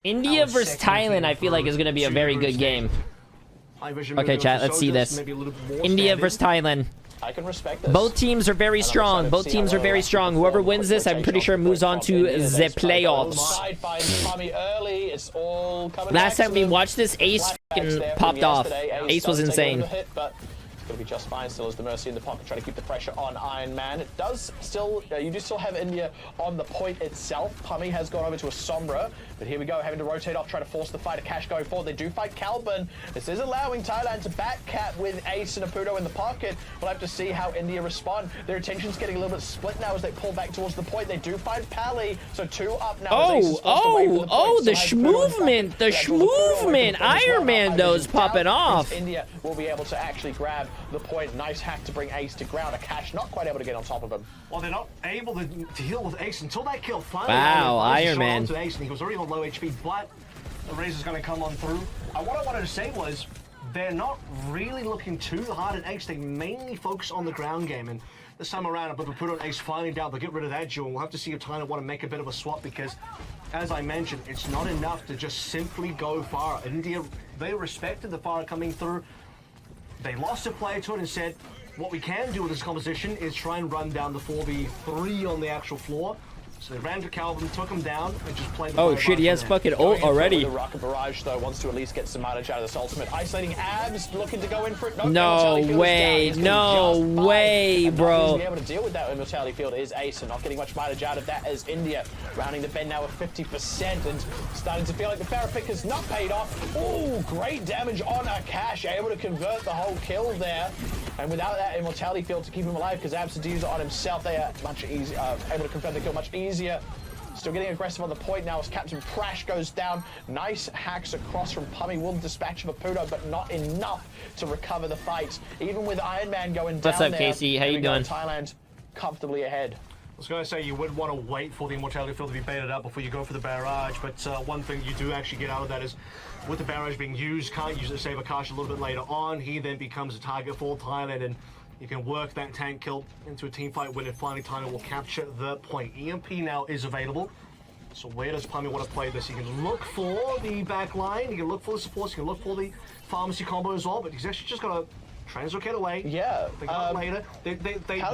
India versus Thailand, I feel like, is going to be a very good game. Okay, chat, let's see this. India versus Thailand. I can respect this. Both teams are very strong. Both teams are very strong. Whoever wins this, I'm pretty sure moves on to the playoffs. Last time we watched this, Ace popped off. Ace was insane. Going to be just fine. Still has the Mercy in the pocket, trying to keep the pressure on Iron Man. It does still, you do still have India on the point itself. Pummy has gone over to a Sombra, but here we go, having to rotate off, trying to force the fight. A Cash going forward. They do fight Calvin. This is allowing Thailand to back Cap with Ace and Aputo in the pocket. We'll have to see how India respond. Their attention's getting a little bit split now as they pull back towards the point. They do find Pally, so 2 up now. The schmovement, the schmovement. Iron Man those popping off. India will be able to actually grab the point. Nice hack to bring Ace to ground. A Cash not quite able to get on top of him. Well, they're not able to deal with Ace until that kill finally. Wow, Iron Man. Ace, and he was already on low HP, but the Razor's going to come on through. What I wanted to say was they're not really looking too hard at Ace. They mainly focus on the ground game, and this time around, but we put on Ace finally down. They'll get rid of that duel. We'll have to see if Thailand want to make a bit of a swap because, as I mentioned, it's not enough to just simply go far. India, they respected the fire coming through. They lost a player to it and said, what we can do with this composition is try and run down the 4v3 on the actual floor. So they ran to Calvin, took him down, and just played the shit, he has fucking ult already. The Rocket Barrage, though, wants to at least get some mileage out of this ultimate. Isolating Abs, looking to go in for it. No way, no way, bro. Be able to deal with that Immortality Field is Ace, and not getting much mileage out of that as India rounding the bend now at 50% and starting to feel like the Farah pick has not paid off. Ooh, great damage on a Cash, able to convert the whole kill there. And without that Immortality Field to keep him alive, because Abs to use it on himself, they are much easier, able to convert the kill much easier. Still getting aggressive on the point now as Captain Prash goes down. Nice hacks across from Pummy. Will dispatch of Aputo, but not enough to recover the fight. Even with Iron Man going down. What's up, Casey? How you doing? Thailand comfortably ahead. I was going to say you would want to wait for the Immortality Field to be baited up before you go for the barrage, but one thing you do actually get out of that is with the barrage being used, can't use it to save Akash a little bit later on. He then becomes a target for Thailand, and you can work that tank kill into a team fight when it finally Thailand will capture the point. EMP now is available. So where does Pummy want to play this? He can look for the back line, he can look for the supports, he can look for the pharmacy combo as well, but he's actually just got to translocate away. Yeah. They got later. They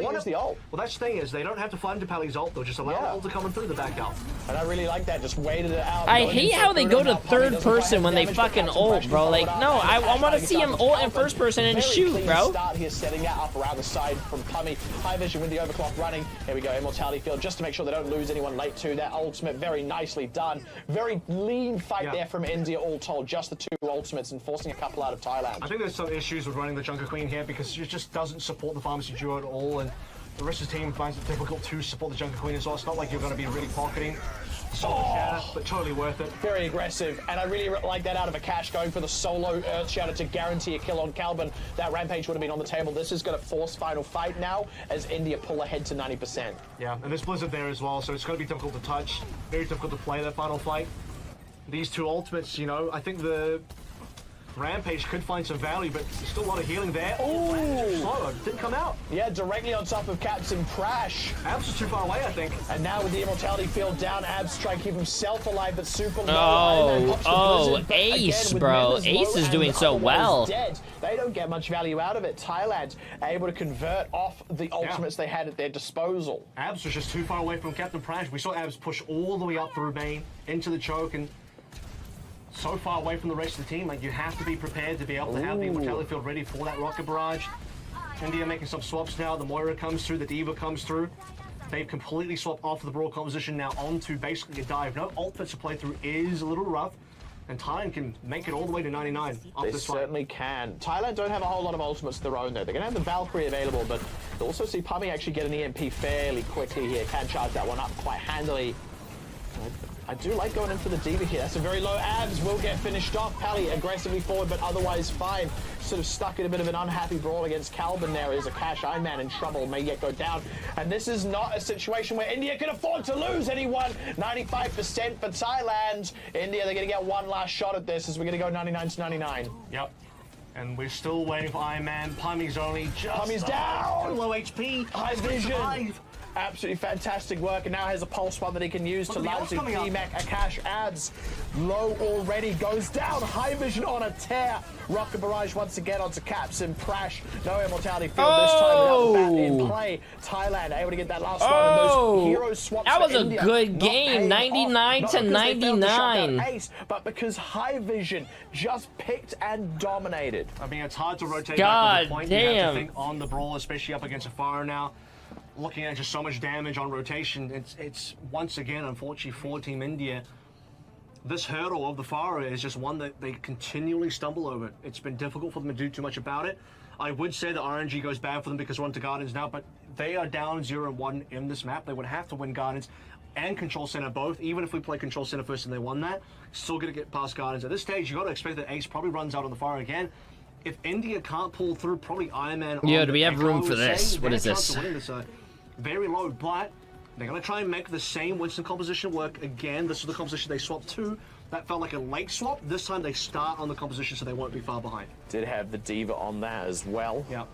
want the ult. Well, that's the thing is, they don't have to find to Pally's ult, they'll just allow the ult to come in through the back out. And I really like that, just waited it out. I hate how they go to third person when they fucking ult, bro. Like, no, I want to see him ult in first person and shoot, bro. Start here, setting that up around the side from Pummy. High vision with the overclock running. Here we go, Immortality Field, just to make sure they don't lose anyone late to that ultimate. Very nicely done. Very lean fight there from India, all told. Just the 2 ultimates and forcing a couple out of Thailand. I think there's some issues with running the Junker Queen here because it just doesn't support the pharmacy duo at all, and the rest of the team finds it difficult to support the Junker Queen as well. It's not like you're going to be really pocketing but totally worth it. Very aggressive, and I really like that out of a Cash going for the solo Earth Shatter to guarantee a kill on Calvin. That Rampage would have been on the table. This is going to force final fight now as India pull ahead to 90%. Yeah, and there's Blizzard there as well, so it's going to be difficult to touch, very difficult to play that final fight. These 2 ultimates, you know, I think the Rampage could find some value, but there's still a lot of healing there. Oh, didn't come out. Yeah, directly on top of Captain Prash. Abs is too far away, I think. And now with the Immortality Field down, Abs trying to keep himself alive, but super low. Ace, bro. Ace is doing so well. Dead. They don't get much value out of it. Thailand able to convert off the ultimates they had at their disposal. Abs was just too far away from Captain Prash. We saw Abs push all the way up through main into the choke, and so far away from the rest of the team, like you have to be prepared to be able to have the Immortality Field ready for that Rocket Barrage. India making some swaps now. The Moira comes through, the Diva comes through. They've completely swapped off the Brawl composition now onto basically a dive. No ultimates to play through is a little rough, and Thailand can make it all the way to 99 They certainly can. Thailand don't have a whole lot of ultimates of their own, though. They're going to have the Valkyrie available, but they'll also see Pummy actually get an EMP fairly quickly here. Can charge that one up quite handily. I do like going in for the Diva here. That's a very low. Abs will get finished off. Pally aggressively forward, but otherwise fine. Sort of stuck in a bit of an unhappy brawl against Calvin there. Is a Cash Iron Man in trouble, may yet go down. And this is not a situation where India can afford to lose anyone. 95% for Thailand. India, they're going to get one last shot at this as we're going to go 99 to 99. Yep. And we're still waiting for Iron Man. Pummy's only just Pummy's down. Low HP. High vision. Absolutely fantastic work, and now has a pulse one that he can use to largely DMAC. Akash adds low already, goes down. High vision on a tear. Rocket barrage once again onto Caps and Prash. No immortality field this time without the bat in play. Thailand able to get that last one, and those hero swaps. That was for a India, good game, 99 to 99. Ace, but because High Vision just picked and dominated. I mean, it's hard to rotate God back to the point. damn. You have to think on the brawl, especially up against a fire now. Looking at just so much damage on rotation, it's once again, unfortunately, for Team India, this hurdle of the fire is just one that they continually stumble over. It's been difficult for them to do too much about it. I would say that RNG goes bad for them because we're onto Gardens now, but they are down 0-1 in this map. They would have to win Gardens and Control Center both. Even if we play Control Center first and they won that, still going to get past Gardens. At this stage, you got to expect that Ace probably runs out on the fire again. If India can't pull through, probably Iron Man. Yeah, do we have room for this? What is this? Very low, but they're going to try and make the same Winston composition work again. This is the composition they swapped to. That felt like a late swap. This time they start on the composition so they won't be far behind. Did have the Diva on that as well. Yeah.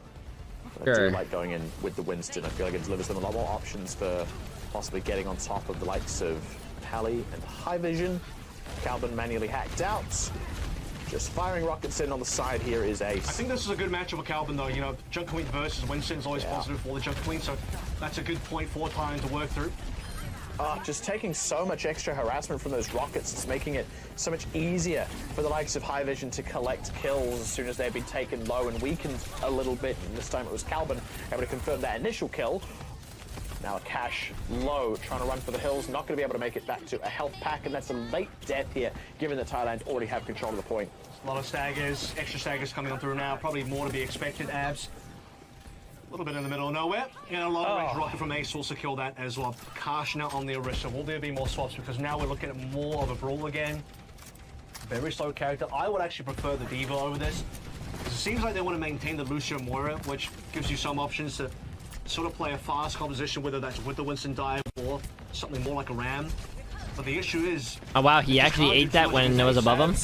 I do like going in with the Winston. I feel like it delivers them a lot more options for possibly getting on top of the likes of Pally and High Vision. Calvin manually hacked out. Just firing rockets in on the side here is Ace. I think this is a good matchup for Calvin, though. You know, Junk Queen versus Winston is always positive for the Junk Queen, so that's a good point for time to work through. Just taking so much extra harassment from those rockets, it's making it so much easier for the likes of High Vision to collect kills as soon as they've been taken low and weakened a little bit. And this time it was Calvin able to confirm that initial kill. Now Akash low, trying to run for the hills, not going to be able to make it back to a health pack, and that's a late death here, given that Thailand already have control of the point. A lot of staggers, extra staggers coming on through now, probably more to be expected. Abs, a little bit in the middle of nowhere, and a long-range rocket from Ace will secure that as well. Akash now on the Orisa. Will there be more swaps? Because now we're looking at more of a brawl again. Very slow character. I would actually prefer the Diva over this, because it seems like they want to maintain the Lucio Moira, which gives you some options to sort of play a fast composition, whether that's with the Winston dive or something more like a Ram. But the issue is... Oh wow, he actually ate that when it was above him?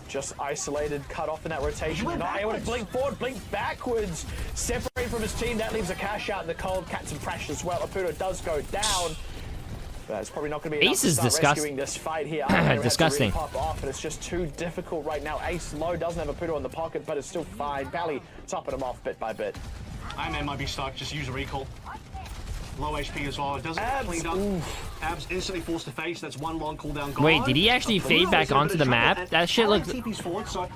Just isolated, cut off in that rotation. Not able to blink forward, blink backwards. Separate from his team. That leaves Akash out in the cold. Cats and Prash as well. Apudo does go down. But it's probably not going to be enough Ace is to start rescuing this fight here. Disgusting. Really pop off, and it's just too difficult right now. Ace low, doesn't have Apudo in the pocket, but it's still fine. Pally topping him off bit by bit. Iron Man might be stuck, just use a recall. Low HP as well, it doesn't get cleaned up. Abs instantly forced to face, that's one long cooldown gone. Wait, did he actually fade back onto the map? That shit looked... TP's forward, so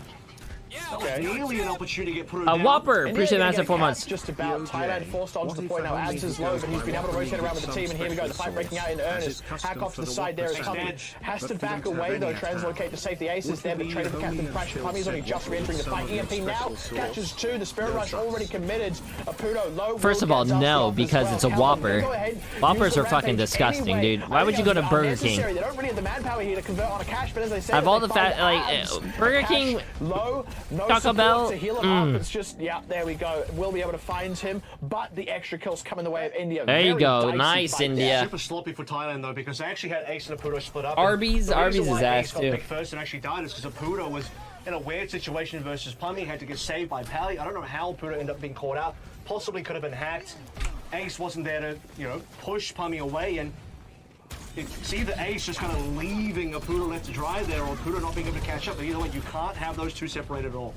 that was nearly an opportunity to get put A Whopper! Appreciate that for 4 months. Just about Thailand forced onto the point now. Abs is low, but he's been able to rotate around with the team, and here we go. The fight breaking out in earnest. Hack off to the side there is Pummy. Has to back away though, translocate to save the aces there, but traded for Captain Crash. Pummy's only just re-entering the fight. EMP now catches two. The Spirit Rush already committed. Apudo low. First of all, no, because it's a Whopper. Whoppers are fucking disgusting, dude. Why would you go to Burger King? They don't really have the manpower here to convert on a cash, but as I said, I've all the fat, like, Burger King, low, no Taco Bell. to heal him up. It's just, yeah, there we go. We'll be able to find him, but the extra kills come in the way of India. There you go. Nice, India. Super sloppy for Thailand though, because they actually had Ace and Apudo split up. Arby's is ass too. First and actually died is because Apudo was in a weird situation versus Pummy, had to get saved by Pally. I don't know how Apudo ended up being caught out. Possibly could have been hacked. Ace wasn't there to, you know, push Pummy away, and it's either Ace just kind of leaving Apudo left to dry there, or Apudo not being able to catch up. But either way, you can't have those two separated at all.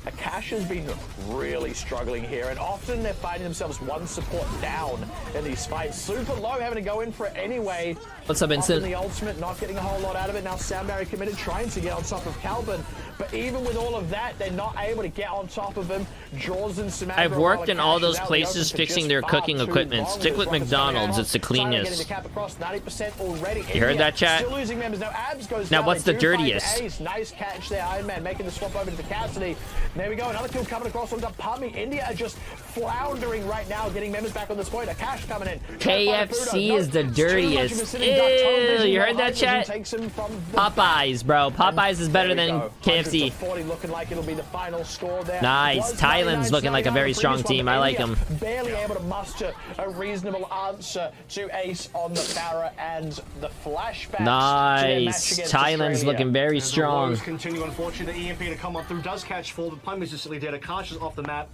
Akash has been really struggling here, and often they're finding themselves one support down in these fights. Super low, having to go in for it anyway. What's up, Vincent? The ultimate, not getting a whole lot out of it. Now Sound Barrier committed, trying to get on top of Calvin. But even with all of that, they're not able to get on top of him. Draws in Samantha. I've worked in all those places fixing their cooking equipment. Stick with McDonald's, it's the cleanest. You heard that, chat? Still losing members. Now Abs goes now down. What's the dirtiest? Ace. Nice catch there, Iron Man, making the swap over to the Cassidy. There we go, another kill coming across onto Pummy. India are just floundering right now, getting members back on this point. Akash coming in. KFC is the dirtiest. Ew, you heard that, chat? Popeyes, bro. Popeyes is better than KFC. 40 looking like it'll be the final score there. Nice. Thailand's looking like a very strong team. I like them. Barely able to muster a reasonable answer to Ace on the Farah and the flashback. Nice. Thailand's looking very strong. Continue, unfortunately, the EMP to come on through does catch 4, but Plum is just dead. Akash is off the map.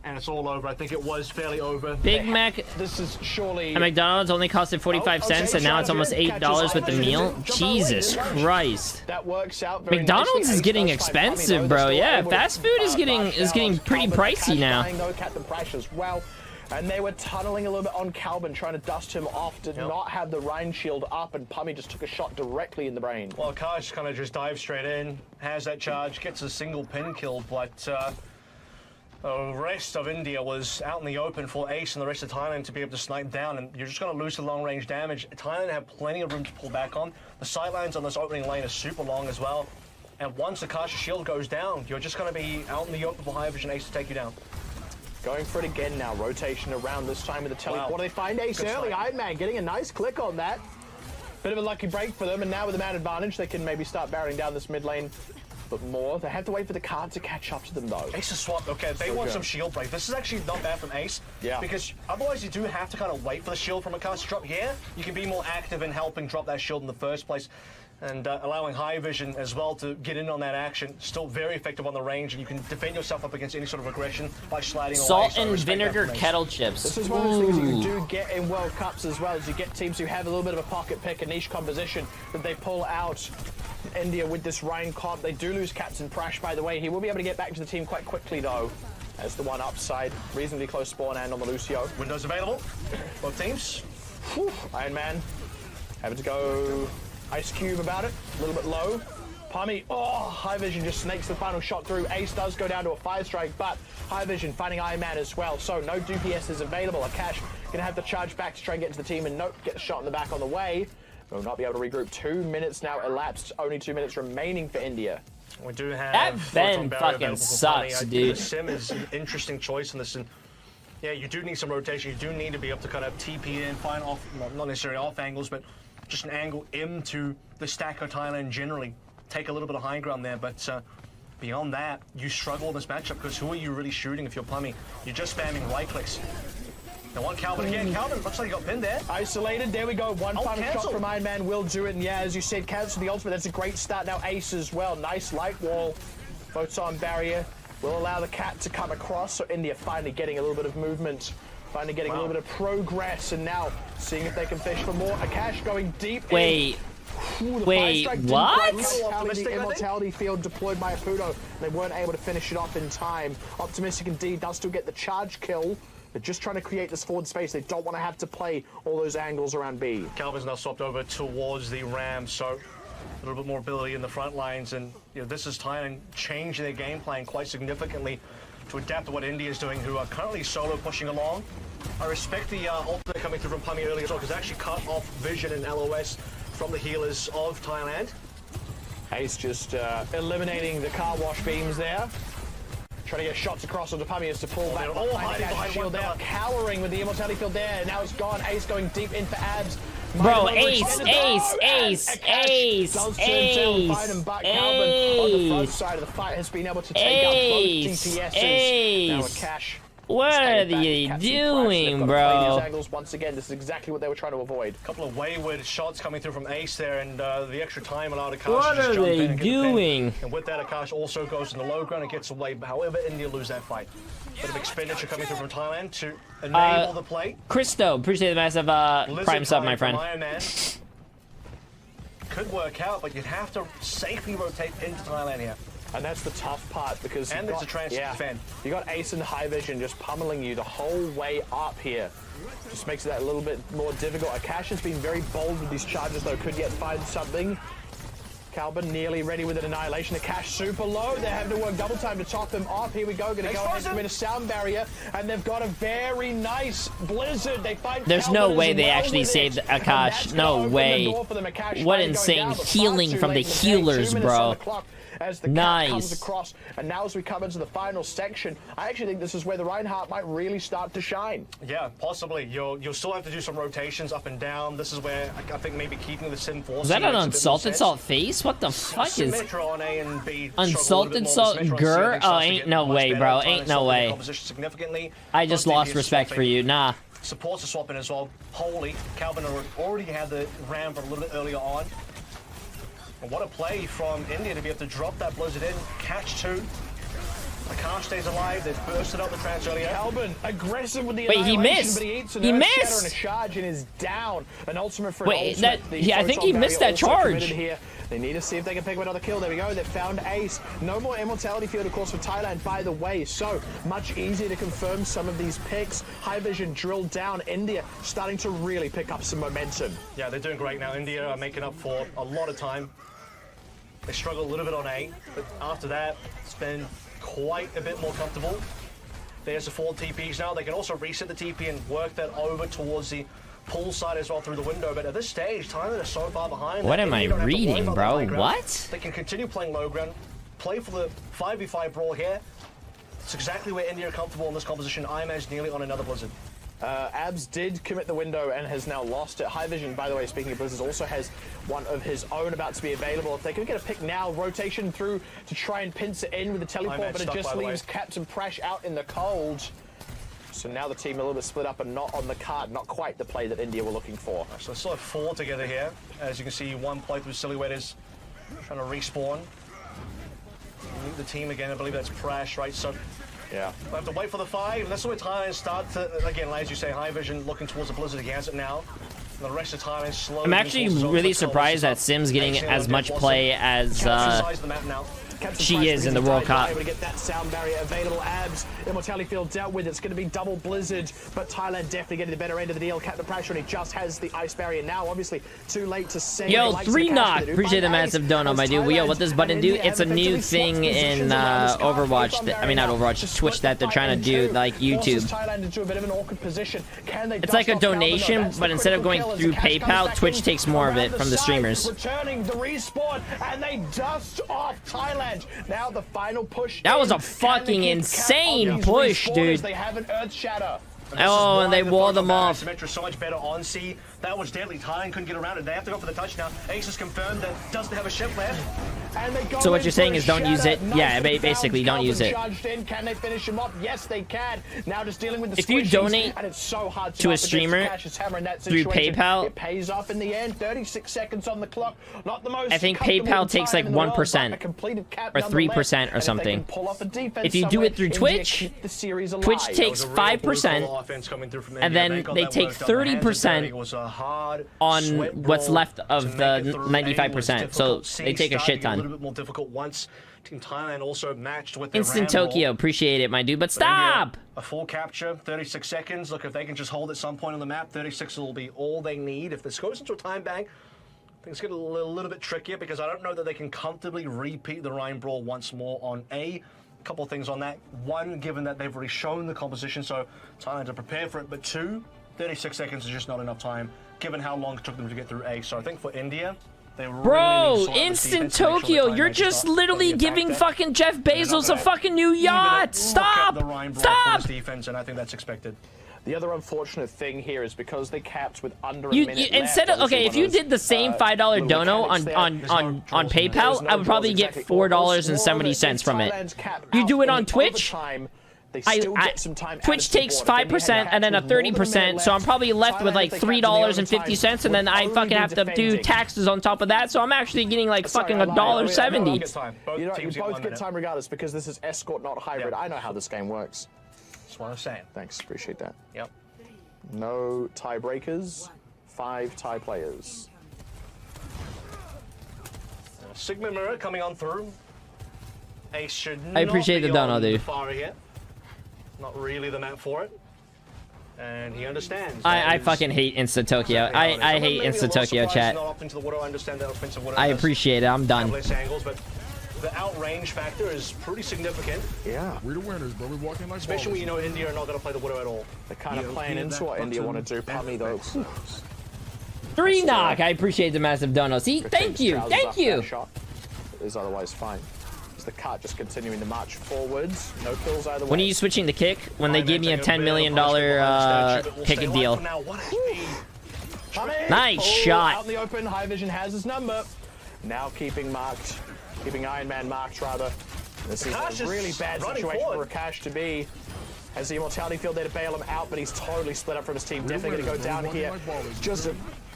and it's all over. I think it was fairly over. Big Mac. This is surely. At McDonald's only costed 45 cents, and now it's almost $8 with the meal. Jesus Christ. That works out very McDonald's nicely. is getting expensive, bro. Yeah, fast food is getting pretty pricey now. Captain Prash as well. And they were tunneling a little bit on Calvin, trying to dust him off. Did not have the Rhine shield up, and Pummy just took a shot directly in the brain. Well, Kaj kind of just dives straight in, has that charge, gets a single pin kill, but the rest of India was out in the open for Ace and the rest of Thailand to be able to snipe down, and you're just going to lose the long-range damage. Thailand have plenty of room to pull back on. The sidelines on this opening lane are super long as well, and once the Kasha shield goes down, you're just going to be out in the open for high vision Ace to take you down. Going for it again now, rotation around this time with the tele. Wow. What do they find? Ace early, Iron Man getting a nice click on that. Bit of a lucky break for them, and now with the man advantage, they can maybe start barreling down this mid lane. But more, they have to wait for the card to catch up to them though. Ace is swapped. Okay, they want some shield break. This is actually not bad from Ace. Yeah. Because otherwise you do have to kind of wait for the shield from a cast to drop. Yeah, you can be more active in helping drop that shield in the first place. And allowing high vision as well to get in on that action. Still very effective on the range, and you can defend yourself up against any sort of aggression by sliding away. Salt and vinegar kettle chips. This is one of those things you do get in World Cups as well, as you get teams who have a little bit of a pocket pick, a niche composition that they pull out. India with this Rhine comp, they do lose Captain Prash, by the way. He will be able to get back to the team quite quickly though. As the one upside, reasonably close spawn and on the Lucio. Windows available, both teams. Whew. Iron Man having to go Ice Cube about it, a little bit low. Pummy, high vision just snakes the final shot through. Ace does go down to a 5-strike, but high vision finding Iron Man as well. So no DPS is available. Akash gonna have to charge back to try and get to the team, and nope, get a shot in the back on the way. Will not be able to regroup. 2 minutes now elapsed. Only 2 minutes remaining for India. We do have That Ben fucking sucks, dude. Sim is an interesting choice in this. And yeah, you do need some rotation. You do need to be able to kind of TP in, find off, well, not necessarily off angles, but just an angle into the stack of Thailand generally. Take a little bit of high ground there, but beyond that, you struggle in this matchup because who are you really shooting if you're Pummy? You're just spamming right clicks. They want Calvin again. Calvin looks like he got pinned there. Isolated. There we go. One final shot from Iron Man will do it. And yeah, as you said, cancel the ultimate. That's a great start. Now Ace as well. Nice light wall. Photon barrier will allow the cat to come across. So India finally getting a little bit of movement. Finally getting a little bit of progress. And now seeing if they can fish for more. Akash going deep. Wait. Ooh, Wait, what? The immortality field deployed by Apudo. They weren't able to finish it off in time. Optimistic indeed does still get the charge kill. They're just trying to create this forward space. They don't want to have to play all those angles around B. Calvin's now swapped over towards the Ram, so a little bit more ability in the front lines. And you know, this is Thailand changing their game plan quite significantly to adapt to what India is doing, who are currently solo pushing along. I respect the ultimate coming through from Pummy earlier as well, because actually cut off vision and LOS from the healers of Thailand. Ace just eliminating the car wash beams there. Trying to get shots across onto Pummy as to pull back. All hiding behind shield there, cowering with the immortality field there. Now it's gone. Ace going deep in for abs. Bro, Ace. Does find him back. Calvin on the front side of the fight has been able to take out both DPSs. Now Akash. What are they doing, bro? These angles once again. This is exactly what they were trying to avoid. A couple of wayward shots coming through from Ace there, and the extra time allowed Akash What to just are jump they in and get the doing? pin. And with that, Akash also goes in the low ground and gets away. However, India lose that fight. Bit of expenditure coming through from Thailand to enable the play. Christo, appreciate the massive prime sub, my friend. Iron Man could work out, but you'd have to safely rotate into Thailand here. And that's the tough part because and there's a chance to defend. You got Ace and high vision just pummeling you the whole way up here. Just makes that a little bit more difficult. Akash has been very bold with these charges though, could yet find something. Calvin nearly ready with an annihilation. Akash super low. They're having to work double time to top them off. Here we go. Gonna go ahead and commit a sound barrier. And they've got a very nice blizzard. They find There's Calvin no way as they well actually with saved it. Akash. No way. What insane healing from the healers, bro. As the cat comes across, and now as we come into the final section, I actually think this is where the Reinhardt might really start to shine. Yeah, possibly. You'll still have to do some rotations up and down. This is where I think maybe keeping the Sim Force. Is that an unsalted salt face? What the fuck is Symmetra on A and B? unsalted salt gur? Oh, ain't no way, bro. Ain't no way. I just lost respect for you. Nah. Supports are swapping as well. Holy, Calvin already had the Ram from a little bit earlier on. And what a play from India to be able to drop that blizzard in, catch two. Akash stays alive. They've bursted out the trans earlier. Calvin, aggressive with the Wait, he annihilation, missed. but he eats an He Earth Shatter missed. and a charge and is down. An ultimate for Wait, an ultimate. that- yeah, I think he missed that charge. Here. They need to see if they can pick up another kill. There we go. They found Ace. No more immortality field, of course, for Thailand, by the way. So much easier to confirm some of these picks. High Vision drilled down. India starting to really pick up some momentum. Yeah, they're doing great now. India are making up for a lot of time. They struggle a little bit on A, but after that, it's been quite a bit more comfortable. There's the 4 TPs now. They can also reset the TP and work that over towards the pull side as well through the window. But at this stage, Thailand is so far behind. What am I reading, bro? What? They can continue playing low ground, play for the 5v5 brawl here. It's exactly where India are comfortable in this composition. IMA's nearly on another Blizzard. Abs did commit the window and has now lost it. High Vision, by the way, speaking of Blizzards, also has one of his own about to be available. If they could get a pick now, rotation through to try and pinch it in with the teleport, but it just leaves Captain Prash out in the cold. So now the team a little bit split up and not on the card, not quite the play that India were looking for. So let's still have 4 together here. As you can see, one playthrough Silhouette is trying to respawn. Meet the team again, I believe that's Prash, right? So yeah, we'll have to wait for the 5, and that's where Thailand start to, again, as you say, High Vision looking towards the Blizzard. He has it now. And the rest of Thailand slowly. I'm actually really surprised that Sim's getting as much play as she is in the World Cup. Able to get that sound barrier available. Abs, immortality field dealt with. It's going to be double Blizzard, but Thailand definitely getting the better end of the deal. Captain Pressure, and he just has the ice barrier now. Obviously, too late to save. Yo, 3 knock. Appreciate the massive dono, my dude. Yo, what does button do? It's a new thing in Overwatch. I mean, not Overwatch, Twitch that they're trying to do, like YouTube. It's like a donation, but instead of going through PayPal, Twitch takes more of it from the streamers. Returning the respawn, and they dust off Thailand. Now the final push. That was a fucking insane push, dude. They have an Earth Shatter. Oh, and they wore them off. Symmetra so much better on C. That was deadly. Thailand couldn't get around it. They have to go for the touch now. Ace has confirmed that doesn't have a ship left. So what you're saying is don't use it? Yeah, basically don't use it. Can they finish him off? Yes, they can. Now just dealing with the if you donate to a streamer through PayPal, it pays off in the end. 36 seconds on the clock. Not the most. I think PayPal takes like 1% or 3% or something. If you do it through Twitch, Twitch takes 5%, and then they take 30% on what's left of the 95%. So they take a shit ton. A little bit more difficult once Team Thailand also matched with Instant Tokyo, appreciate it, my dude, but stop! A full capture, 36 seconds. Look, if they can just hold at some point on the map, 36 will be all they need. If this goes into a time bank, things get a little bit trickier because I don't know that they can comfortably repeat the Rhine Brawl once more on A. A couple of things on that. One, given that they've already shown the composition, so Thailand to prepare for it. But 2, 36 seconds is just not enough time, given how long it took them to get through A. So I think for India, bro, Instant Tokyo, you're just literally giving fucking Jeff Bezos a fucking new yacht. Stop! Stop! Defense, and I think that's expected. The other unfortunate thing here is because they capped with under a minute left, instead of, okay, if you did the same $5 dono on PayPal, I would probably get $4.70 from it. You do it on Twitch, Twitch takes 5% and then a 30%, so I'm probably left with like $3.50, and then I fucking have to do taxes on top of that, so I'm actually getting like fucking $1.70. You both get time regardless because this is escort, not hybrid. I know how this game works. That's what I'm saying. Thanks, appreciate that. Yep. No tiebreakers, 5 tie players. Sigma Mirror coming on through. Ace should I appreciate the dono, dude. Not really the map for it. And he understands. I fucking hate Instant Tokyo. I hate Instant Tokyo, chat. I appreciate it. I'm done. The outrange factor is pretty significant. Yeah. We're the winners, bro. We're walking like especially when you know India are not going to play the Widow at all. They're kind of playing into what India want to do. Pummy though. 3 knock. I appreciate the massive dono. See, thank you. Thank you. Shot is otherwise fine. The cart just continuing to march forwards. No kills either way. When are you switching the kick? When they give me a $10 million kick a deal. Nice shot. Out in the open, High Vision has his number. Now keeping Iron Man marked rather. This is a really bad situation for Akash to be. Has the immortality field there to bail him out, but he's totally split up from his team. Definitely going to go down here. Just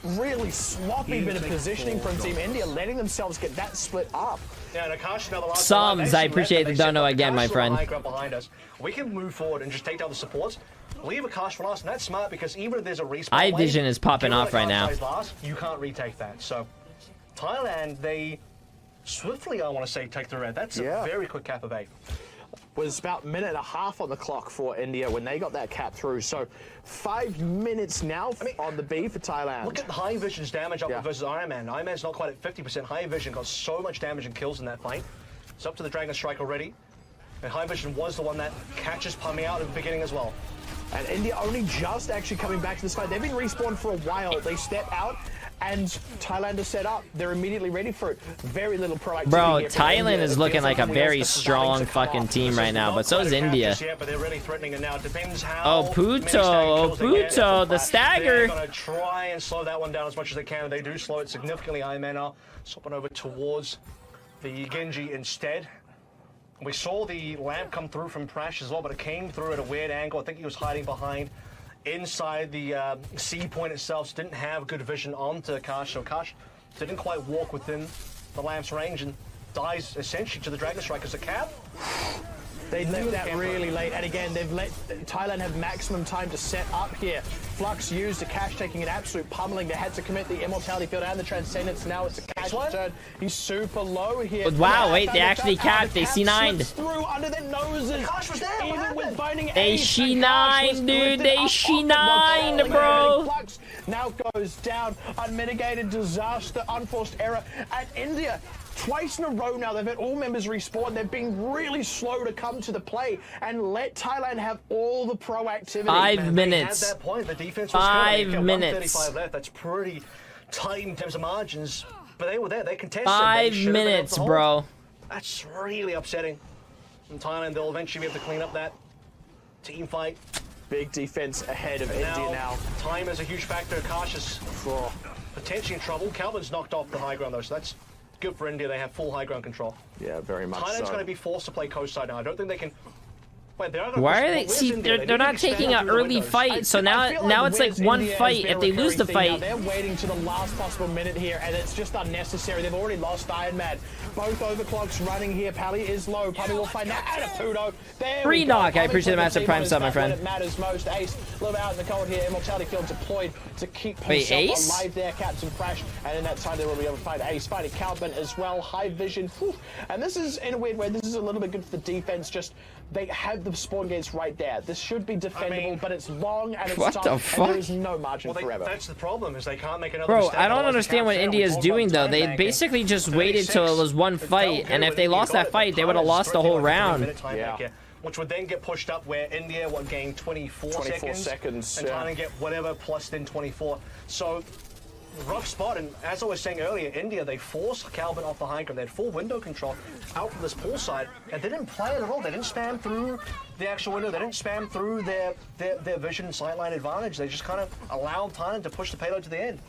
really sloppy bit of positioning from Team India, letting themselves get that split up. Yeah, and Akash, now the last Sums, I appreciate the dono again, my friend. Behind us. We can move forward and just take down the supports. Leave Akash for us, and that's smart because even if there's a respawn Eye vision is popping off right now. You can't retake that. So, Thailand, they swiftly, I want to say, take the red. That's a very quick cap of 8. Was about a minute and a half on the clock for India when they got that cap through. So 5 minutes now on the B for Thailand. Look at High Vision's damage up versus Iron Man. Iron Man's not quite at 50%. High Vision got so much damage and kills in that fight. It's up to the Dragon Strike already. And High Vision was the one that catches Pummy out at the beginning as well. And India only just actually coming back to this fight. They've been respawned for a while. They step out and Thailand is set up. They're immediately ready for it. Very little proactivity. Bro, Thailand is looking like a very strong fucking team right now, but so is India. But they're really threatening it now. It depends how Puto, the stagger. They're gonna try and slow that one down as much as they can. They do slow it significantly. Iron Man are swapping over towards the Genji instead. We saw the lamp come through from Prash as well, but it came through at a weird angle. I think he was hiding behind inside the C point itself, so didn't have good vision onto Akash. So Akash didn't quite walk within the lamp's range and dies essentially to the Dragon Strike as a cap. They left that really late, and again, they've let Thailand have maximum time to set up here. Flux used Akash taking an absolute pummeling. They had to commit the Immortality Field and the Transcendence. Now it's Akash's turn. He's super low here. Wow, wait, they actually capped. They C9'd. Through under their noses. Akash was there. Even with finding they C9'd, dude. They C9'd, bro. Flux now goes down. Unmitigated disaster, unforced error. And India, twice in a row now, they've had all members respawn. They've been really slow to come to the play and let Thailand have all the proactivity. 5 minutes. At that point, the defense was 5 minutes. 135 left. That's pretty tight in terms of margins. But they were there. They contested. 5 minutes, bro. That's really upsetting. In Thailand, they'll eventually be able to clean up that team fight. Big defense ahead of India now. Time is a huge factor. Akash is potentially in trouble. Calvin's knocked off the high ground, though, so that's good for India. They have full high ground control. Yeah, very much Thailand's so. going to be forced to play coast side now. I don't think they can. Wait, why are they? See, they're not taking an early fight, so now it's like one fight. If they lose the fight, they're waiting to the last possible minute here, and it's just unnecessary. They've already lost Iron Man. Both overclocks running here. Pally is low. Pally will find that. And a Puto. Free knock. I appreciate the Master Prime sub, my friend. It matters most. Ace, a little out in the cold here. Immortality Field deployed to keep himself alive there. Captain Crash, and in that time they will be able to find Ace. Finding Calvin as well. High vision. Whew. And this is in a weird way. This is a little bit good for the defense. Just they have the spawn gates right there. This should be defendable, but it's long and it's tough, and there is no margin for error. That's the problem, is they can't make another bro, mistake. I don't understand what India's doing, though. They basically just waited till it was one fight, and if they lost that fight, they would have lost the whole round. Yeah. Which would then get pushed up where India would gain 24 seconds and trying to get whatever plus then 24. So rough spot, and as I was saying earlier, India, they forced Calvin off the high ground. They had full window control out from this pool side, and they didn't play it at all. They didn't spam through the actual window. They didn't spam through their vision sightline advantage. They just kind of allowed Thailand to push the payload to the end.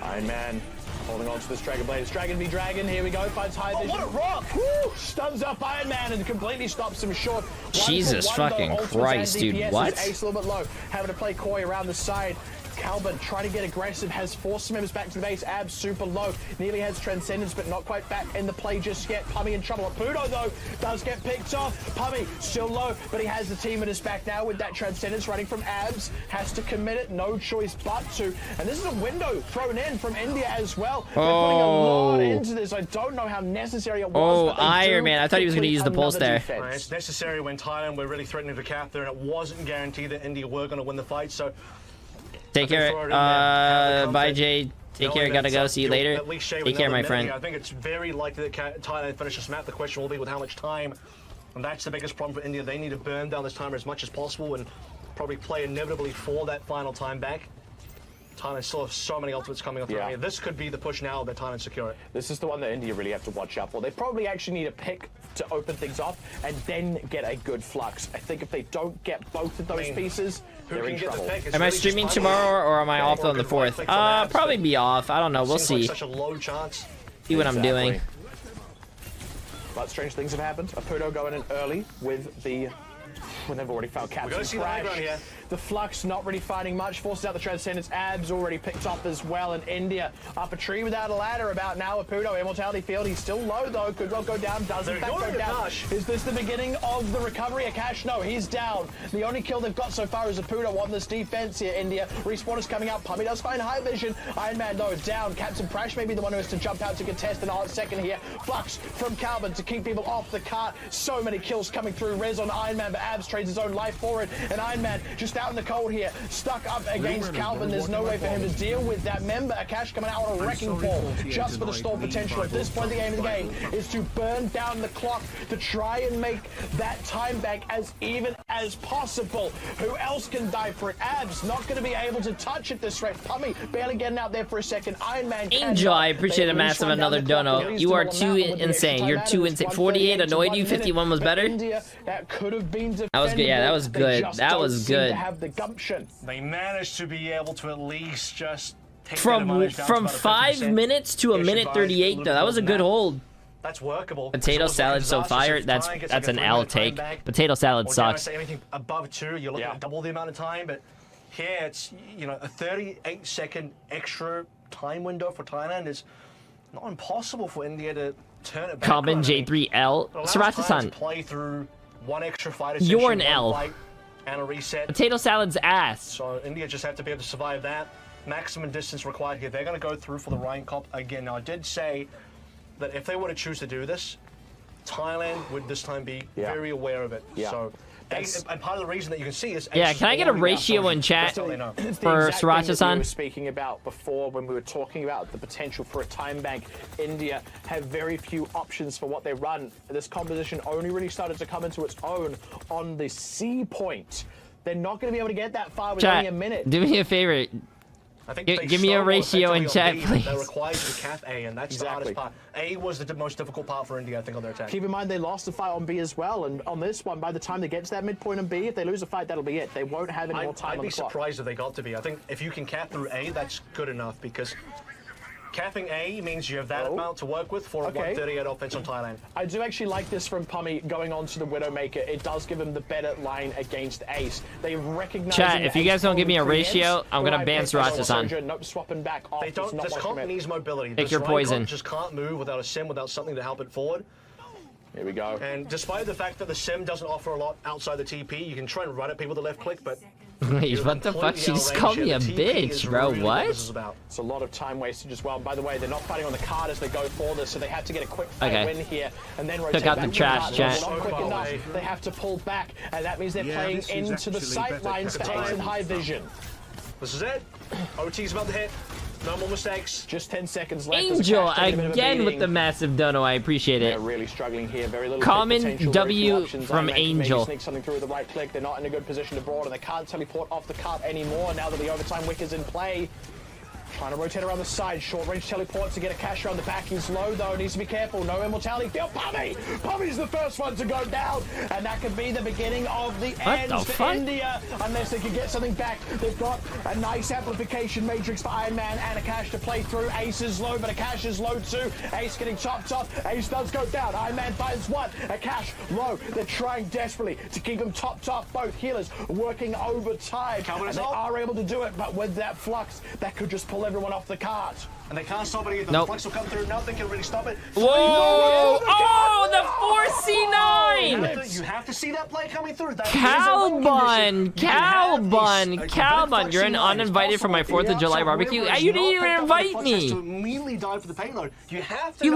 Iron Man holding on to this Dragon Blade. It's Dragon v Dragon. Here we go. Finds high vision. What a rock! Woo! Stuns up Iron Man and completely stops him short. Jesus fucking Christ, dude. What? Ace a little bit low. Having to play coy around the side. Calvin trying to get aggressive, has forced members back to the base. Abs super low, nearly has Transcendence, but not quite back in the play just yet. Pummy in trouble. Puto, though, does get picked off. Pummy still low, but he has the team at his back now with that Transcendence running from Abs. Has to commit it, no choice but to. And this is a window thrown in from India as well. They're putting a lot into this. I don't know how necessary it was. Iron Man. I thought he was going to use the pulse there. Right, it's necessary when Thailand were really threatening to cap there, and it wasn't guaranteed that India were going to win the fight, so... Take care. Bye, Jay. Take care. Gotta go. See you later. Take care, my friend. I think it's very likely that Thailand finish this map. The question will be with how much time. And that's the biggest problem for India. They need to burn down this timer as much as possible and probably play inevitably for that final time back. Thailand still have so many ultimates coming up. Yeah. This could be the push now that Thailand secure it. This is the one that India really have to watch out for. They probably actually need a pick to open things off and then get a good flux. I think if they don't get both of those pieces, they're in trouble. Am I streaming tomorrow or am I off on the 4th? Probably be off. I don't know. We'll see. Such a low chance. See what I'm doing. But strange things have happened. Aputo going in early with the Well, they've already found Captain gotta see the high ground here. The Flux not really finding much, forces out the Transcendence. Abs already picked up as well, and India up a tree without a ladder. About now, Apudo, Immortality Field. He's still low though. Could well go down. Does in fact go down. Is this the beginning of the recovery? Akash? No, he's down. The only kill they've got so far is Apudo on this defense here. India respawn is coming out. Pummy does find high vision. Iron Man though down. Captain Prash may be the one who has to jump out to contest an odd second here. Flux from Calvin to keep people off the cart. So many kills coming through. Res on Iron Man, but Abs trades his own life for it. And Iron Man just out in the cold here, stuck up against Calvin. There's no way for him to deal with that. Member Akash coming out on a wrecking ball just for the stall potential. At this point, the aim of the game is to burn down the clock to try and make that time bank as even as possible. Who else can die for it? Abs not going to be able to touch it this rate. Pummy barely getting out there for a second. Iron Man Angel, I appreciate a massive another dono. You are too insane. You're too insane. 48 annoyed you. 51 was better. That could have been that was good. Yeah, that was good. That was good. Have the gumption. They managed to be able to at least just take from 5 minutes to a minute 38 though. That was a good hold. That's workable. Potato salad so fire. That's an L take. Potato salad sucks. Anything above 2, you're looking at double the amount of time, but here it's, you know, a 38-second extra time window for Thailand is not impossible for India to turn it back. Common J3L. Sarasa-san. Play through one extra fighter. You're an L. And a reset. Potato salad's ass. So India just have to be able to survive that. Maximum distance required here. They're going to go through for the Ryan Cop again. Now, I did say that if they were to choose to do this, Thailand would this time be very aware of it. So, and part of the reason that you can see is... Yeah, can I get a ratio in chat for Sriracha-san? We were speaking about before when we were talking about the potential for a time bank. India have very few options for what they run. This composition only really started to come into its own on the C point. They're not going to be able to get that far with only a minute. Do me a favor. I think give me a ratio in chat, please. That requires you to cap A, and that's the hardest part. A was the most difficult part for India, I think, on their attack. Keep in mind, they lost the fight on B as well, and on this one, by the time they get to that midpoint on B, if they lose a fight, that'll be it. They won't have any more time on the clock. I'd be surprised if they got to B. I think if you can cap through A, that's good enough, because capping A means you have that amount to work with for a 138 offense on Thailand. I do actually like this from Pummy going on to the Widowmaker. It does give him the better line against Ace. They recognize. Chat, if you guys don't give me a ratio, I'm gonna ban Sriracha-san. Nope, swapping back off. They don't. This comp needs mobility. Pick your poison. Just can't move without a sim, without something to help it forward. Here we go. And despite the fact that the sim doesn't offer a lot outside the TP, you can try and run at people with the left click, but wait, what the fuck? She just called me a bitch, bro. What? It's a lot of time wasted as well. By the way, they're not fighting on the card as they go for this, so they have to get a quick win here and then rotate. Took out the trash, chat. Not quick enough. They have to pull back, and that means they're playing into the sight lines for Ace and high vision. This is it. OT's about to hit. No more mistakes. Just 10 seconds left. Angel again with the massive dono. I appreciate it. They're really struggling here. Very little common W from Angel. Sneak something through with the right click. They're not in a good position to broad, and they can't teleport off the cart anymore now that the overtime wick is in play. Trying to rotate around the side, short range teleport to get a cash around the back. He's low though, needs to be careful. No immortality field. Pummy's the first one to go down, and that could be the beginning of the end for India, unless they can get something back. They've got a nice amplification matrix for Iron Man and a cash to play through. Ace is low, but a cash is low too. Ace getting chopped off. Ace does go down. Iron Man finds one. A cash low. They're trying desperately to keep him topped off. Both healers working overtime, and they are able to do it, but with that flux, that could just pull everyone off the cart. And they can't stop it either. The flux will come through. Nothing can really stop it. Whoa! Oh, the 4C9! You have to see that play coming through. Calbun! You're an uninvited for my 4th of July barbecue. You didn't even invite me! Immediately dive for the payload. You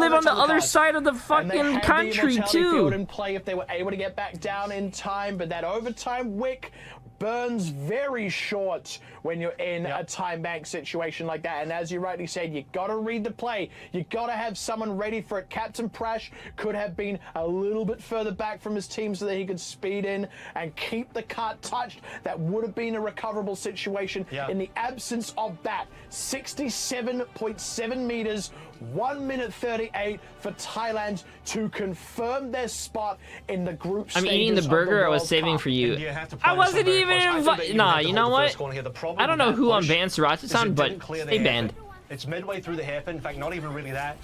live on the other side of the fucking country, too! In play if they were able to get back down in time, but that overtime wick burns very short when you're in a time bank situation like that. And as you rightly said, you got to read the play. You got to have someone ready for it. Captain Prash could have been a little bit further back from his team so that he could speed in and keep the cart touched. That would have been a recoverable situation. In the absence of that, 67.7 meters, 1 minute 38 for Thailand to confirm their spot in the group stages. I'm eating the burger I was saving for you. I wasn't even invited. Nah, you know what? I don't know who on banned Sriracha-san, but stay banned. It's midway through the hairpin. In fact, not even really that.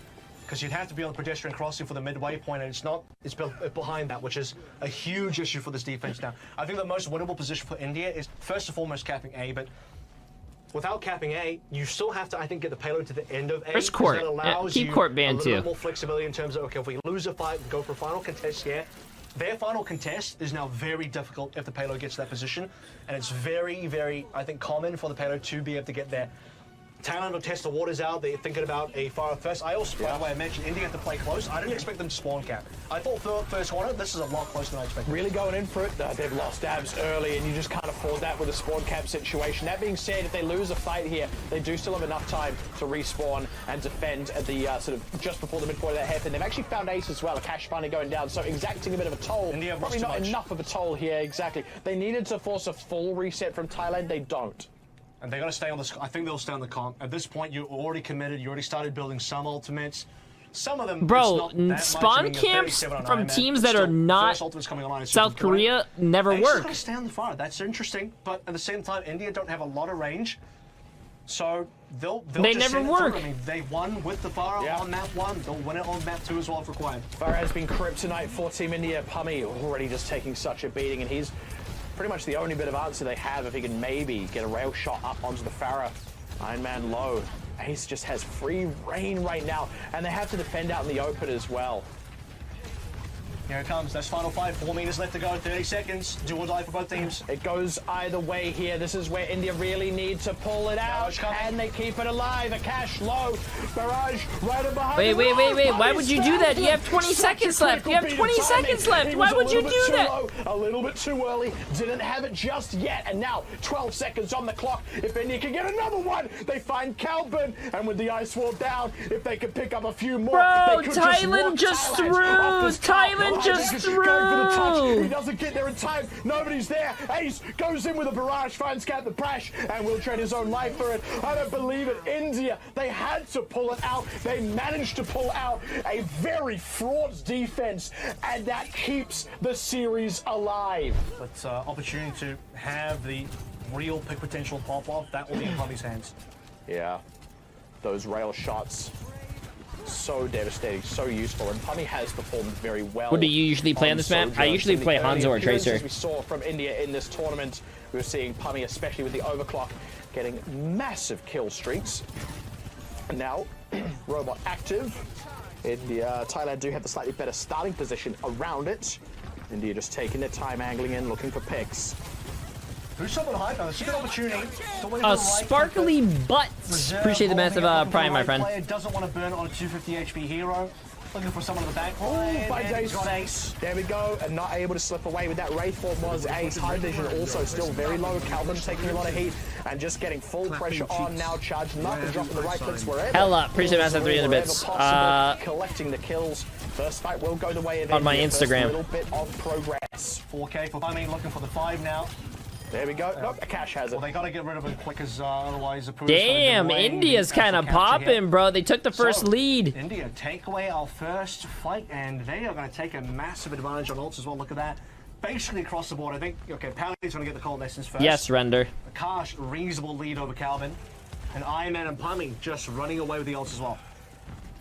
because you'd have to be on the pedestrian crossing for the midway point, and it's not. It's behind that, which is a huge issue for this defense now. I think the most winnable position for India is first and foremost capping A, but without capping A, you still have to, I think, get the payload to the end of A. Where's court? That allows Keep you court banned a too. little more flexibility in terms of, okay, if we lose a fight, go for a final contest here. Their final contest is now very difficult if the payload gets to that position, and it's very, very, I think, common for the payload to be able to get there. Thailand will test the waters out. They're thinking about a fire first. I also, by the way, I mentioned India had to play close. I didn't expect them to spawn cap. I thought first quarter, this is a lot closer than I expected. Really going in for it. They've lost abs early, and you just can't afford that with a spawn cap situation. That being said, if they lose a fight here, they do still have enough time to respawn and defend at the sort of just before the midpoint of that half. And they've actually found Ace as well. A cash finally going down, so exacting a bit of a toll. India probably not enough of a toll here, exactly. They needed to force a full reset from Thailand. They don't. And they're going to stay on the. I think they'll stay on the comp. At this point, you're already committed. You already started building some ultimates. Some of them, bro, it's not that spawn much. camps from teams that are not South Korea never work. Going to stay on the fire. That's interesting. But at the same time, India don't have a lot of range, so they'll they just never work. I mean, they won with the fire on map 1. They'll win it on map 2 as well if required. Fire has been kryptonite for Team India. Pummy already just taking such a beating, and he's pretty much the only bit of answer they have if he can maybe get a rail shot up onto the Farah. Iron Man low. Ace just has free reign right now, and they have to defend out in the open as well. Here it comes. That's final fight. 4 meters left to go. 30 seconds. Do or die for both teams. It goes either way here. This is where India really need to pull it out, and they keep it alive. A cash low. Barrage right in behind. Wait. Why would you do that? You have 20 seconds left. You have 20 seconds left. Why would you do that? A little bit too early. Didn't have it just yet. And now 12 seconds on the clock. If India can get another one, they find Calvin. And with the ice wall down, if they could pick up a few more, bro, they could Thailand just threw. Thailand just threw. He doesn't get there in time. Nobody's there. Ace goes in with a barrage, finds Cat the Prash, and will trade his own life for it. I don't believe it. India, they had to pull it out. They managed to pull out a very fraught defense, and that keeps the series alive. But opportunity to have the real pick potential pop off, that will be in Pummy's hands. Yeah, those rail shots. So devastating, so useful, and Pummy has performed very well. What do you usually play on this map? I usually play Hanzo or Tracer. We saw from India in this tournament, we were seeing Pummy, especially with the overclock, getting massive kill streaks. And now, robot active. India, Thailand do have the slightly better starting position around it. India just taking their time, angling in, looking for picks. Who's someone high now? This is an opportunity to win the sparkly butts. Appreciate the massive prime, my friend. Player doesn't want to burn on a 250 HP hero. Looking for someone in the back. Finds Ace. Got Ace. There we go, and not able to slip away with that Wraith form was Ace. High vision also still very low. Calvin taking a lot of heat and just getting full pressure on now. Charged up and dropping the right clicks wherever. Hella, appreciate massive 300 bits. Collecting the kills. First fight will go the way of on my Instagram. A little bit of progress. 4K for Pummy, looking for the 5 now. There we go. Nope, a cash has it. Well, they got to get rid of him quick, as otherwise the damn, India's kind of popping, bro. They took the first lead. India take away our first fight, and they are going to take a massive advantage on ults as well. Look at that. Basically across the board, I think. Okay, Pally's going to get the cold lessons first. Yes, Render. Akash, reasonable lead over Calvin, and Iron Man and Pummy just running away with the ults as well.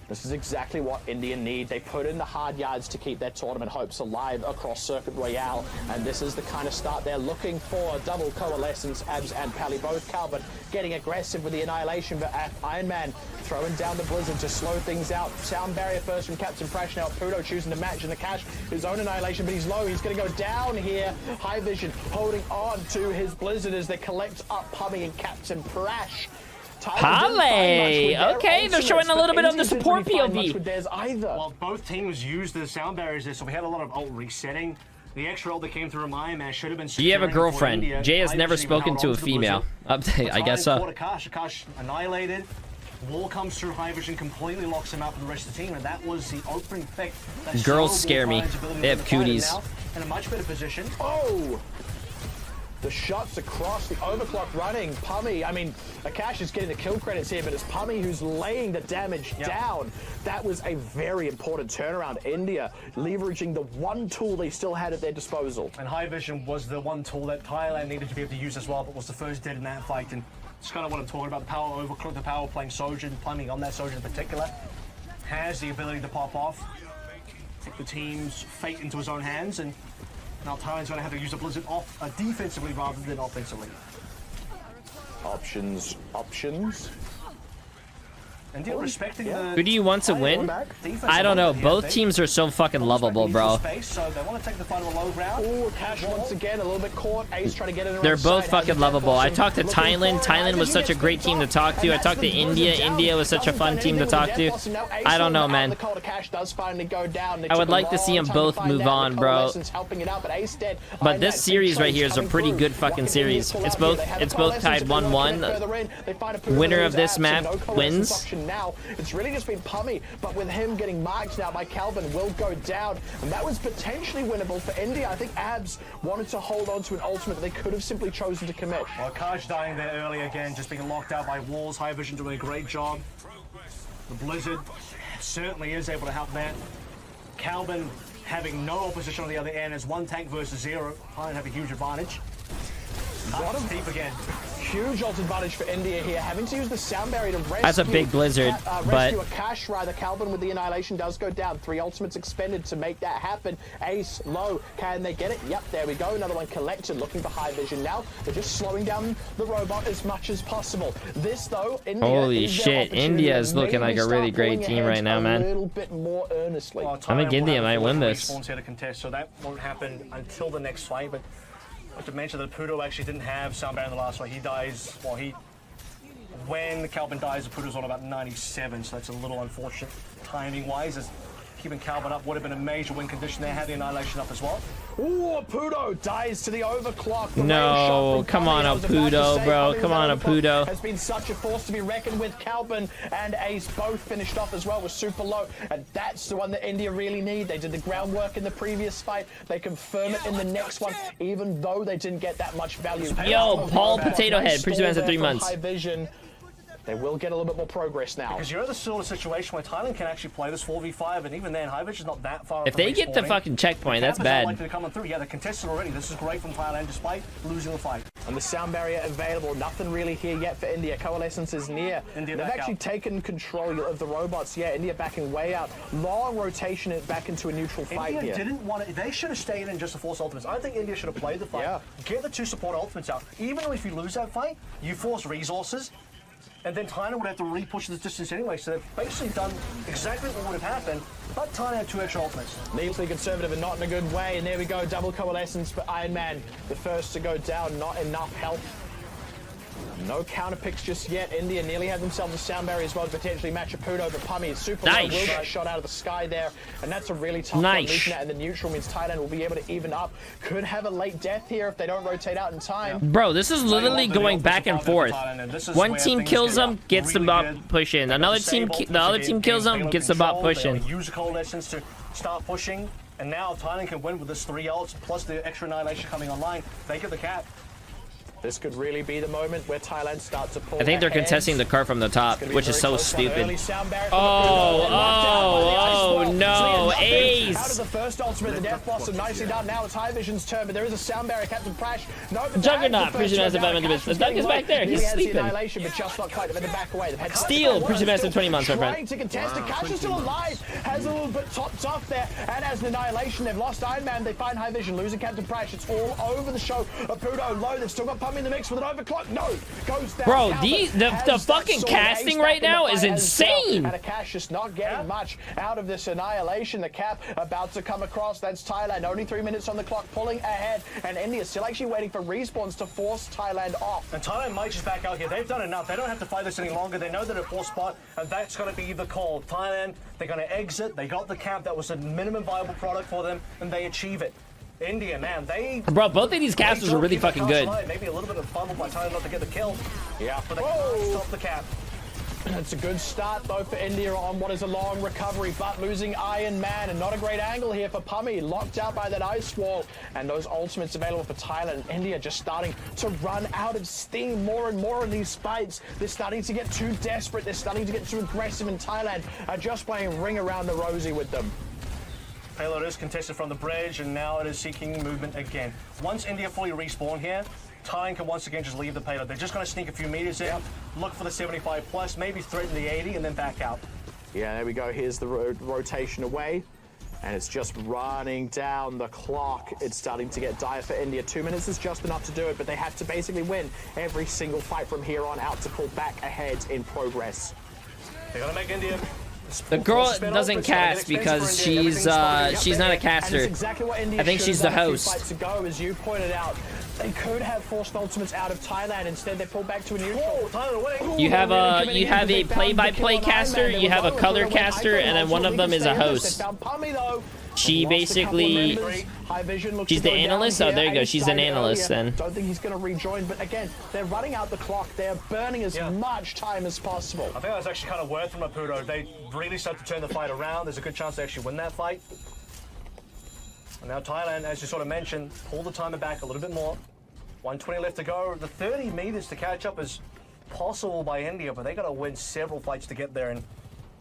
This is exactly what India need. They put in the hard yards to keep their tournament hopes alive across Circuit Royale, and this is the kind of start they're looking for. Double coalescence, Abs and Pally both. Calvin getting aggressive with the Annihilation, but Iron Man throwing down the Blizzard to slow things out. Sound barrier first from Captain Prash. Now Pudo choosing to match in the cash his own Annihilation, but he's low. He's going to go down here. High Vision holding on to his Blizzard as they collect up Pummy and Captain Prash. Hale! Okay, they're showing a little bit of the support POV. Well, both teams used the sound barriers there, so we had a lot of ult resetting. The extra ult that came through Iron Man should have been. Do you have a girlfriend? Jay has never spoken to a female. I guess so. Akash annihilated. Wall comes through, High Vision completely locks him out for the rest of the team, and that was the opening pick. Girls scare me. They have cooties. In a much better position. Oh! The shots across, the overclock running. Pummy, I mean, Akash is getting the kill credits here, but it's Pummy who's laying the damage down. That was a very important turnaround. India leveraging the one tool they still had at their disposal. And High Vision was the one tool that Thailand needed to be able to use as well, but was the first dead in that fight. And it's kind of what I'm talking about, the power overclock, the power playing Sojourn, Pummy on that Sojourn in particular. has the ability to pop off, take the team's fate into his own hands, and now Thailand's going to have to use the Blizzard off defensively rather than offensively. Options. And respecting the... Who do you want to win? I don't know. Both teams are so fucking lovable, bro. So they want to take the fight on the low ground. Ooh, Cash once again, a little bit caught. Ace trying to get it. They're both fucking lovable. I talked to Thailand. Thailand was such a great team to talk to. I talked to India. India was such a fun team to talk to. I don't know, man. I would like to see them both move on, bro. But this series right here is a pretty good fucking series. It's both tied 1-1. Winner of this map wins. Now it's really just been Pummy, but with him getting marked now by Calvin will go down, and that was potentially winnable for India. I think Abs wanted to hold on to an ultimate that they could have simply chosen to commit. Well, Kaj dying there early again, just being locked out by walls. High Vision doing a great job. The Blizzard certainly is able to help that. Calvin having no opposition on the other end as 1 tank versus 0. Thailand have a huge advantage. Deep again. Huge ult advantage for India here, having to use the sound barrier to rescue. That's a big Blizzard, rescue a Cash rather. Calvin with the Annihilation does go down. 3 ultimates expended to make that happen. Ace low, can they get it? Yep, there we go. Another one collected, looking for High Vision now. They're just slowing down the robot as much as possible. This though, India, holy shit, India is looking like a really great team right now, man. A little bit more earnestly. Well, I think India might win this. Here to contest, so that won't happen until the next fight, but I have to mention that Pudo actually didn't have sound barrier in the last fight. He dies, well, when Calvin dies, Pudo's on about 97, so that's a little unfortunate timing-wise, as keeping Calvin up would have been a major win condition there, had the Annihilation up as well. Ooh, Pudo dies to the overclock. No, come on, Pudo, bro. Come on, Pudo. Has been such a force to be reckoned with. Calvin and Ace both finished off as well with super low, and that's the one that India really need. They did the groundwork in the previous fight. They confirm it in the next one, even though they didn't get that much value. Yo, Paul Potato Head, pretty much at 3 months. High Vision. They will get a little bit more progress now. Because you're in the sort of situation where Thailand can actually play this 4v5, and even then, High Vision's not that far. If they get the fucking checkpoint, that's bad. Likely to come through. Yeah, they're contested already. This is great from Thailand, despite losing the fight. And the sound barrier available. Nothing really here yet for India. Coalescence is near. They've actually taken control of the robots. Yeah, India backing way out. Long rotation back into a neutral fight India here. Didn't want it. They should have stayed in just to force ultimates. I think India should have played the fight. Get the 2 support ultimates out. Even though if you lose that fight, you force resources. And then Thailand would have to re-push this distance anyway, so they've basically done exactly what would have happened, but Thailand had 2 extra ultimates. Needlessly conservative and not in a good way, and there we go, double coalescence for Iron Man. The first to go down, not enough health. No counter picks just yet. India nearly had themselves a sound barrier as well to potentially match a Pudo, but Pummy is super low, will get shot out of the sky there, and that's a really tough one. Losing that in the neutral means Thailand will be able to even up. Could have a late death here if they don't rotate out in time. Bro, this is literally going back and forth. One team kills them, gets the bot pushing. Another team, the other team kills them, gets the bot pushing. Use the coalescence to start pushing, and now Thailand can win with this 3 ults plus the extra Annihilation coming online. They get the cap. This could really be the moment where Thailand starts to pull. I think they're contesting the car from the top, which is so stupid. Oh, no, Ace! Out of the first ultimate, the death boss, and nicely done. Now it's High Vision's turn, but there is a sound barrier. Captain Crash. No, Juggernaut, Prisoner Massive 5 minutes. The Duck is back there. He's sleeping. But just not quite. They've had to back away. Steel, Prisoner Massive 20 months, my friend. Trying to contest it. Cash is still alive. Has a little bit topped off there, and as an Annihilation, they've lost Iron Man. They find High Vision, losing Captain Crash. It's all over the show. Pudo low. They've still got Pummy in the mix with an overclock. No, goes down. Bro, the fucking casting right now is insane. And a Cash just not getting much out of this Annihilation. The cap about to come across. That's Thailand. Only 3 minutes on the clock, pulling ahead. And India still actually waiting for respawns to force Thailand off. And Thailand might just back out here. They've done enough. They don't have to fight this any longer. They know they're at 4 spot, and that's going to be the call. Thailand, they're going to exit. They got the cap. That was a minimum viable product for them, and they achieve it. India, man, bro, both of these casters are really fucking good. Maybe a little bit of fumble by Thailand not to get the kill. Yeah. But they can't stop the cap. It's a good start, though, for India on what is a long recovery, but losing Iron Man, and not a great angle here for Pummy, locked out by that ice wall, and those ultimates available for Thailand. India just starting to run out of steam more and more in these fights. They're starting to get too desperate. They're starting to get too aggressive, and Thailand are just playing ring around the rosy with them. Payload is contested from the bridge, and now it is seeking movement again. Once India fully respawn here, Thailand can once again just leave the payload. They're just going to sneak a few meters in, look for the 75 plus, maybe threaten the 80, and then back out. Yeah, there we go. Here's the rotation away. And it's just running down the clock. It's starting to get dire for India. 2 minutes is just enough to do it, but they have to basically win every single fight from here on out to pull back ahead in progress. They're gonna make India. The girl doesn't cast because she's not a caster. Exactly I think she's the host. Ago, as you pointed out, they could have forced ultimates out of Thailand. Instead, they pulled back to a neutral. You have a play-by-play caster, you have a color caster, and then one of them is a host. She basically, she's the analyst. Oh, there you go. She's an analyst then. Don't think he's going to rejoin, but again, they're running out the clock. They're burning as much time as possible. I think that's actually kind of worth from Maputo. They really start to turn the fight around. There's a good chance they actually win that fight. And now Thailand, as you sort of mentioned, pull the timer back a little bit more. 120 left to go. The 30 meters to catch up is possible by India, but they got to win several fights to get there, and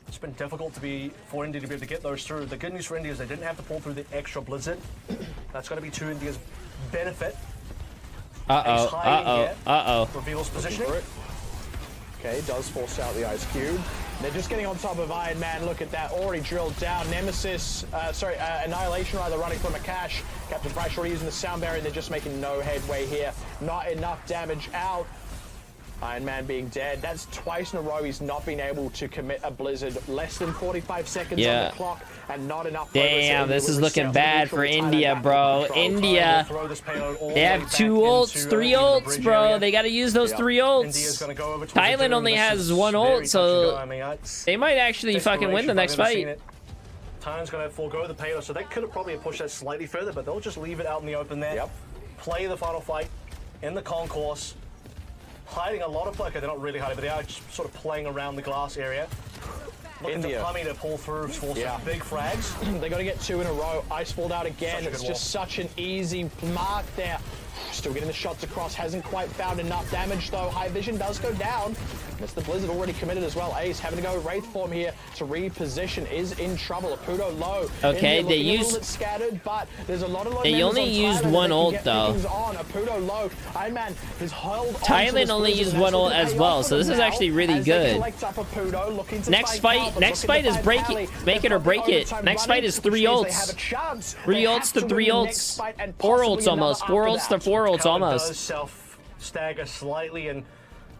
it's been difficult for India to be able to get those through. The good news for India is they didn't have to pull through the extra blizzard. That's going to be to India's benefit. Reveals positioning. Okay, does force out the ice cube. They're just getting on top of Iron Man. Look at that, already drilled down. Nemesis, Annihilation rather, running from a cache. Captain Price already using the sound barrier. They're just making no headway here. Not enough damage out. Iron Man being dead. That's twice in a row he's not been able to commit a blizzard. Less than 45 seconds on the clock and not enough. Damn, this is looking bad for India, bro. India, they have 2 ults, 3 ults, bro. They got to use those 3 ults. Thailand only has 1 ult, so they might actually fucking win the next fight. Thailand's going to forego the payload, so they could have probably pushed that slightly further, but they'll just leave it out in the open there. Play the final fight in the concourse. Hiding a lot of play. They're not really hiding, but they are just sort of playing around the glass area. Looking to Plummy to pull through for some big frags. They got to get 2 in a row. Ice balled out again. It's just such an easy mark there. Still getting the shots across. Hasn't quite found enough damage though. High vision does go down. That's the blizzard already committed as well. Ace having to go Wraith form here to reposition, is in trouble. Aputo low. Okay, they used. Scattered, but there's a lot of they only used 1 ult though. Aputo low. Iron Man is held. Thailand only used 1 ult as well, so this is actually really good. Next fight is make it or break it. Next fight is 3 ults. 3 ults to 3 ults. 4 ults almost. 4 ults to 4 ults almost. Does self stagger slightly, and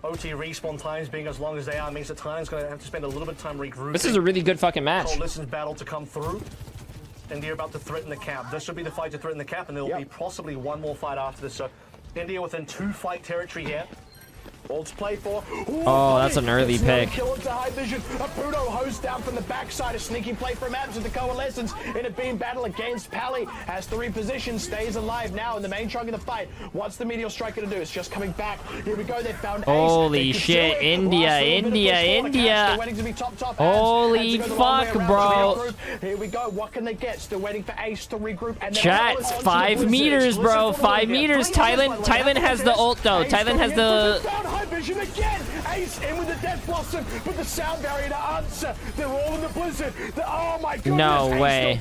OT respawn times being as long as they are means that Thailand's going to have to spend a little bit of time regrouping. This is a really good fucking match. Coalition's battle to come through. India about to threaten the cap. This should be the fight to threaten the cap, and there will be possibly 1 more fight after this. So India within 2 fight territory here. All to play for. Oh, that's an early pick. Kill into high vision. Aputo hosed down from the backside. A sneaky play from Abs with the Coalescence in a beam battle against Pally. Has to reposition, stays alive now in the main chunk of the fight. What's the Meteor Strike going to do? It's just coming back. Here we go. They found Ace. Holy shit. India. Holy fuck, bro. Here we go. What can they get? Still waiting for Ace to regroup. And chat, 5 meters, bro. 5 meters. Thailand has the ult, though. Thailand has the... High vision again. Ace in with the Death Blossom, but the sound barrier to answer. They're all in the blizzard. Oh my goodness. No way.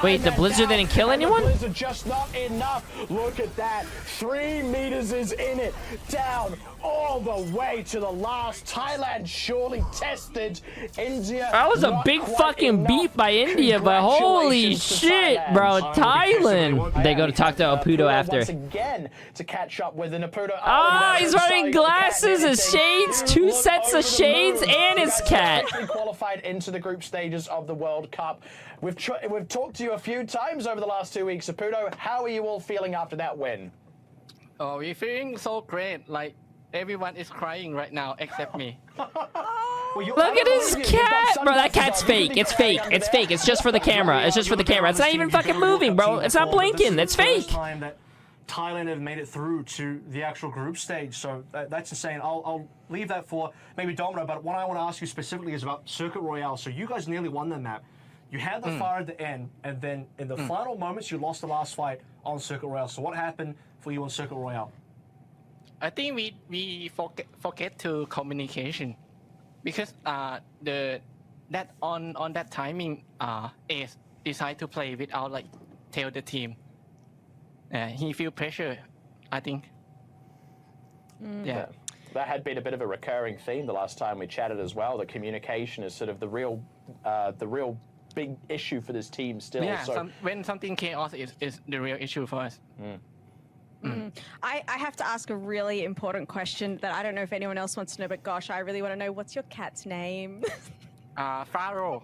Wait, the blizzard didn't kill anyone? The blizzard just not enough. Look at that. 3 meters is in it. Down all the way to the last. Thailand surely tested. India. That was a big fucking beat by India, but holy shit, bro. Thailand. They go to talk to Aputo after. Once again to catch up with an Aputo. Ah, he's wearing glasses, his shades, 2 sets of shades, and his cat. Qualified into the group stages of the World Cup. We've talked to you a few times over the last 2 weeks. Aputo, how are you all feeling after that win? Oh, we're feeling so great. Like, everyone is crying right now except me. Look at his cat, bro. That cat's fake. It's fake. It's fake. It's just for the camera. It's just for the camera. It's not even fucking moving, bro. It's not blinking. It's fake. Thailand have made it through to the actual group stage, so that's insane. I'll leave that for maybe Domino, but what I want to ask you specifically is about Circuit Royale. So you guys nearly won the map. You had the fire at the end, and then in the final moments, you lost the last fight on Circuit Royale. So what happened for you on Circuit Royale? I think we forget to communication, because on that timing, Ace decided to play without like tell the team. He feel pressure, I think. Yeah. that had been a bit of a recurring theme the last time we chatted as well. That communication is sort of the real big issue for this team still. Yeah, so when something chaos is the real issue for us. I have to ask a really important question that I don't know if anyone else wants to know, but gosh, I really want to know. What's your cat's name? Pharaoh.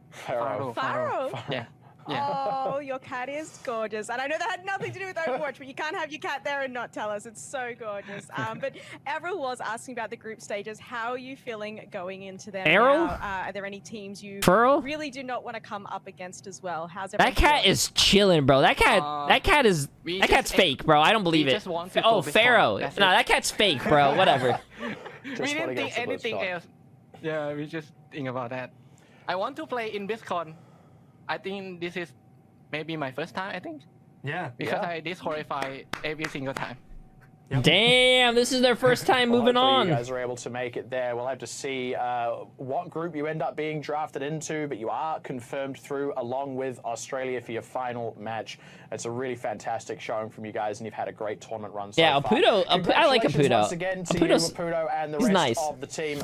Pharaoh. Yeah. Oh, your cat is gorgeous. And I know that had nothing to do with Overwatch, but you can't have your cat there and not tell us. It's so gorgeous. But Avril was asking about the group stages. How are you feeling going into them Avril? now? Are there any teams you Furl? really do not want to come up against as well? How's That everyone cat feeling? is chilling, bro. That cat's fake, bro. I don't believe it. just want to Oh, go with Pharaoh. Tom. That's No, it. that cat's fake, bro. Whatever. just We one didn't against think the anything Blizzcon. else. Yeah, we just think about that. I want to play in BlizzCon. I think this is maybe my first time, I think. Yeah. Because I disqualify every single time. Damn, this is their first time Well, moving hopefully on. You guys are able to make it there. We'll have to see what group you end up being drafted into, but you are confirmed through along with Australia for your final match. It's a really fantastic showing from you guys, and you've had a great tournament run so Yeah, far. I like Congratulations Apudo. once again to Apudo's- you, Apudo, and the he's rest nice. of the team.